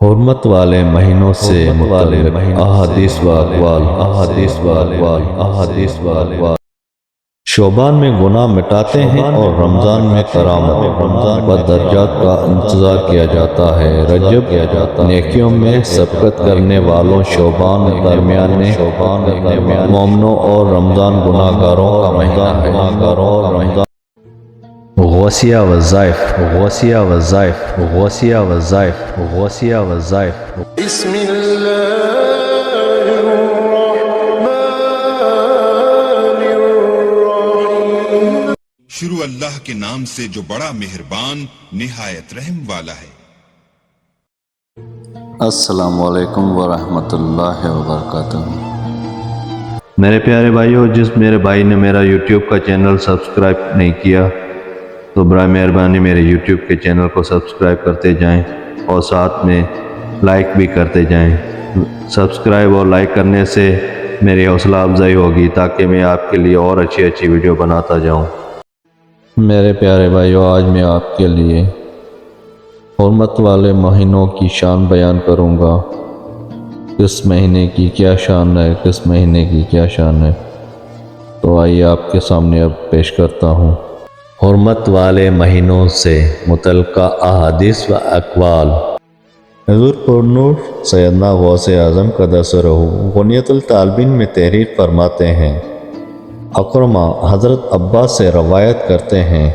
حرمت والے مہینوں سے متعلق احادیث و اقوال شعبان میں گناہ مٹاتے ہیں اور رمضان میں کرامت و درجات کا انتظار کیا جاتا ہے۔ رجب نیکیوں میں سبقت کرنے والوں، شعبان درمیانے مومنوں اور رمضان گناہ گاروں کا مہینہ ہے۔ غوثیہ وظائف بسم اللہ الرحمن الرحیم۔ شروع اللہ کے نام سے جو بڑا مہربان نہایت رحم والا ہے۔ السلام علیکم ورحمۃ اللہ وبرکاتہ۔ میرے پیارے بھائیو، جس میرے بھائی نے میرا یوٹیوب کا چینل سبسکرائب نہیں کیا تو برائے مہربانی میرے یوٹیوب کے چینل کو سبسکرائب کرتے جائیں اور ساتھ میں لائک بھی کرتے جائیں۔ سبسکرائب اور لائک کرنے سے میری حوصلہ افزائی ہوگی تاکہ میں آپ کے لیے اور اچھی ویڈیو بناتا جاؤں۔ میرے پیارے بھائیو، آج میں آپ کے لیے حرمت والے مہینوں کی شان بیان کروں گا۔ کس مہینے کی کیا شان ہے، کس مہینے کی کیا شان ہے، تو آئیے آپ کے سامنے اب پیش کرتا ہوں۔ حرمت والے مہینوں سے متعلقہ احادیث و اقوال۔ حضور پرنور سیدنا غوث اعظم قدس سرہ غنیۃ الطالبین میں تحریر فرماتے ہیں، اکرمہ حضرت عباس سے روایت کرتے ہیں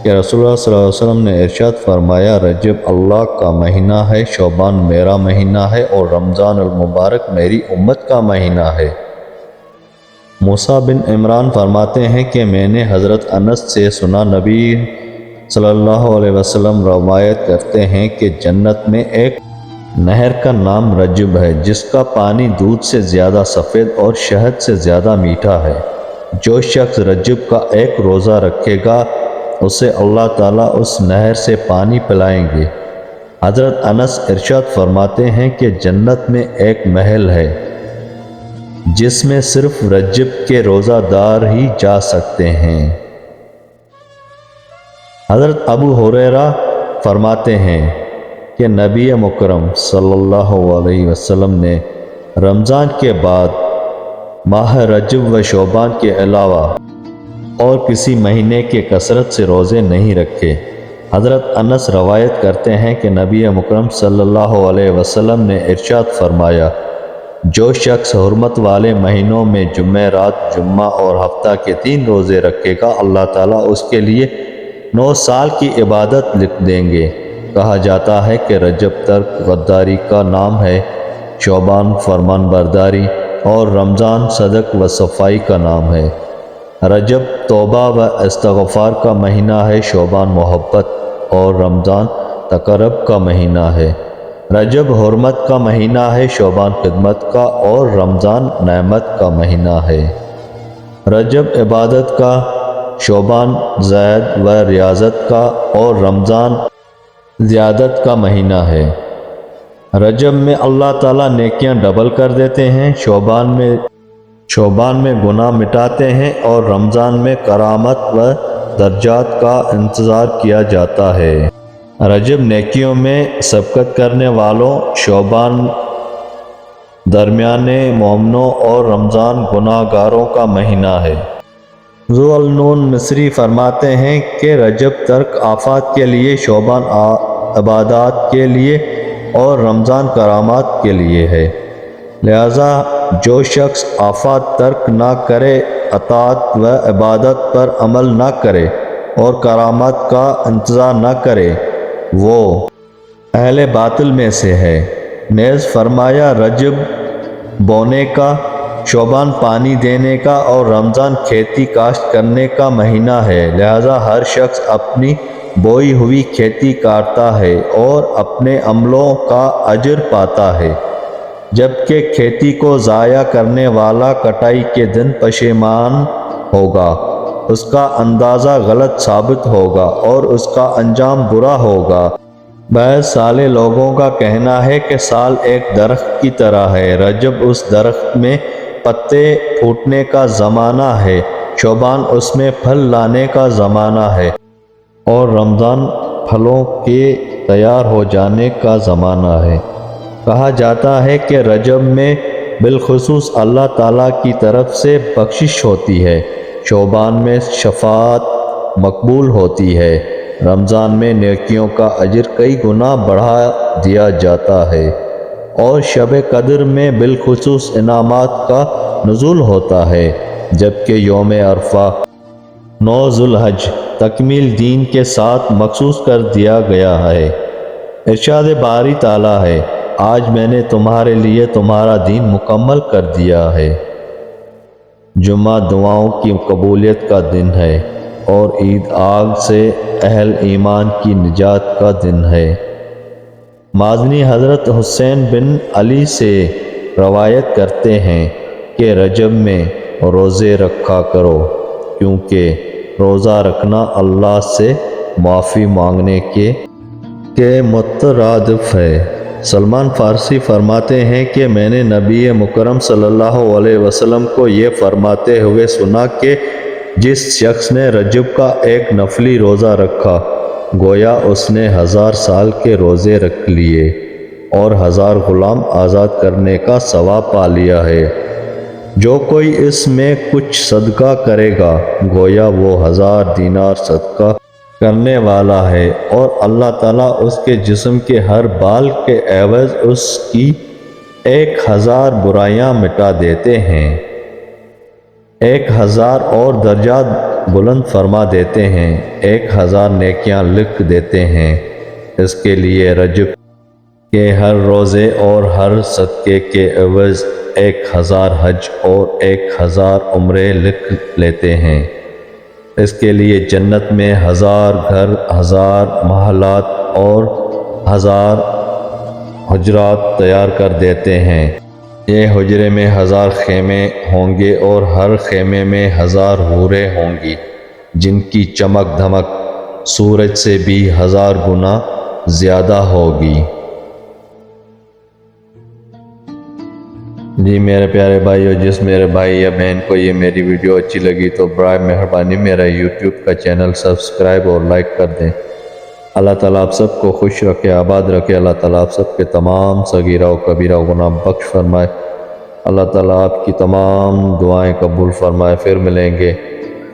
کہ رسول اللہ صلی اللہ علیہ وسلم نے ارشاد فرمایا، رجب اللہ کا مہینہ ہے، شعبان میرا مہینہ ہے اور رمضان المبارک میری امت کا مہینہ ہے۔ موسیٰ بن عمران فرماتے ہیں کہ میں نے حضرت انس سے سنا، نبی صلی اللہ علیہ وسلم روایت کرتے ہیں کہ جنت میں ایک نہر کا نام رجب ہے، جس کا پانی دودھ سے زیادہ سفید اور شہد سے زیادہ میٹھا ہے۔ جو شخص رجب کا ایک روزہ رکھے گا اسے اللہ تعالیٰ اس نہر سے پانی پلائیں گے۔ حضرت انس ارشاد فرماتے ہیں کہ جنت میں ایک محل ہے جس میں صرف رجب کے روزہ دار ہی جا سکتے ہیں۔ حضرت ابو ہریرہ فرماتے ہیں کہ نبی مکرم صلی اللہ علیہ وسلم نے رمضان کے بعد ماہ رجب و شعبان کے علاوہ اور کسی مہینے کے کثرت سے روزے نہیں رکھے۔ حضرت انس روایت کرتے ہیں کہ نبی مکرم صلی اللہ علیہ وسلم نے ارشاد فرمایا، جو شخص حرمت والے مہینوں میں جمعرات، جمعہ اور ہفتہ کے 3 روزے رکھے گا، اللہ تعالیٰ اس کے لیے 9 سال کی عبادت لکھ دیں گے۔ کہا جاتا ہے کہ رجب ترک غداری کا نام ہے، شعبان فرمان برداری اور رمضان صدق و صفائی کا نام ہے۔ رجب توبہ و استغفار کا مہینہ ہے، شعبان محبت اور رمضان تقرب کا مہینہ ہے۔ رجب حرمت کا مہینہ ہے، شعبان خدمت کا اور رمضان نعمت کا مہینہ ہے۔ رجب عبادت کا، شعبان زہد و ریاضت کا اور رمضان زیادت کا مہینہ ہے۔ رجب میں اللہ تعالیٰ نیکیاں ڈبل کر دیتے ہیں، شعبان میں گناہ مٹاتے ہیں اور رمضان میں کرامت و درجات کا انتظار کیا جاتا ہے۔ رجب نیکیوں میں سبقت کرنے والوں، شعبان درمیانے مومنوں اور رمضان گناہ گاروں کا مہینہ ہے۔ ذو النون مصری فرماتے ہیں کہ رجب ترک آفات کے لیے، شعبان عبادات کے لیے اور رمضان کرامات کے لیے ہے۔ لہذا جو شخص آفات ترک نہ کرے، اطاعت و عبادت پر عمل نہ کرے اور کرامات کا انتظار نہ کرے، وہ اہل باطل میں سے ہے۔ نیز فرمایا، رجب بونے کا، شعبان پانی دینے کا اور رمضان کھیتی کاشت کرنے کا مہینہ ہے۔ لہذا ہر شخص اپنی بوئی ہوئی کھیتی کاٹتا ہے اور اپنے عملوں کا اجر پاتا ہے، جبکہ کھیتی کو ضائع کرنے والا کٹائی کے دن پشیمان ہوگا، اس کا اندازہ غلط ثابت ہوگا اور اس کا انجام برا ہوگا۔ بہت سارے لوگوں کا کہنا ہے کہ سال ایک درخت کی طرح ہے، رجب اس درخت میں پتے پھوٹنے کا زمانہ ہے، شعبان اس میں پھل لانے کا زمانہ ہے اور رمضان پھلوں کے تیار ہو جانے کا زمانہ ہے۔ کہا جاتا ہے کہ رجب میں بالخصوص اللہ تعالیٰ کی طرف سے بخشش ہوتی ہے، شعبان میں شفاعت مقبول ہوتی ہے، رمضان میں نیکیوں کا اجر کئی گنا بڑھا دیا جاتا ہے، اور شب قدر میں بالخصوص انعامات کا نزول ہوتا ہے، جبکہ یوم عرفہ 9 ذوالحج تکمیل دین کے ساتھ مخصوص کر دیا گیا ہے۔ ارشاد باری تعالیٰ ہے، آج میں نے تمہارے لیے تمہارا دین مکمل کر دیا ہے۔ جمعہ دعاؤں کی قبولیت کا دن ہے اور عید آگ سے اہل ایمان کی نجات کا دن ہے۔ مازنی حضرت حسین بن علی سے روایت کرتے ہیں کہ رجب میں روزے رکھا کرو، کیونکہ روزہ رکھنا اللہ سے معافی مانگنے کے مترادف ہے۔ سلمان فارسی فرماتے ہیں کہ میں نے نبی مکرم صلی اللہ علیہ وسلم کو یہ فرماتے ہوئے سنا کہ جس شخص نے رجب کا ایک نفلی روزہ رکھا، گویا اس نے 1000 سال کے روزے رکھ لیے اور 1000 غلام آزاد کرنے کا ثواب پا لیا ہے۔ جو کوئی اس میں کچھ صدقہ کرے گا، گویا وہ 1000 دینار صدقہ کرنے والا ہے، اور اللہ تعالیٰ اس کے جسم کے ہر بال کے عوض اس کی 1000 برائیاں مٹا دیتے ہیں، 1000 اور درجات بلند فرما دیتے ہیں، 1000 نیکیاں لکھ دیتے ہیں۔ اس کے لیے رجب کے ہر روزے اور ہر صدقے کے عوض 1000 حج اور 1000 عمرے لکھ لیتے ہیں۔ اس کے لیے جنت میں 1000 گھر، 1000 محلات اور 1000 حجرات تیار کر دیتے ہیں۔ یہ حجرے میں 1000 خیمے ہوں گے اور ہر خیمے میں 1000 حوریں ہوں گی، جن کی چمک دھمک سورج سے بھی 1000 گنا زیادہ ہوگی۔ جی میرے پیارے بھائیو، جس میرے بھائی یا بہن کو یہ میری ویڈیو اچھی لگی تو برائے مہربانی میرا یوٹیوب کا چینل سبسکرائب اور لائک کر دیں۔ اللہ تعالیٰ آپ سب کو خوش رکھے، آباد رکھے۔ اللہ تعالیٰ آپ سب کے تمام صغیرہ و کبیرہ گناہ بخش فرمائے۔ اللہ تعالیٰ آپ کی تمام دعائیں قبول فرمائے۔ پھر ملیں گے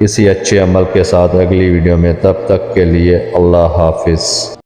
کسی اچھے عمل کے ساتھ اگلی ویڈیو میں، تب تک کے لیے اللہ حافظ۔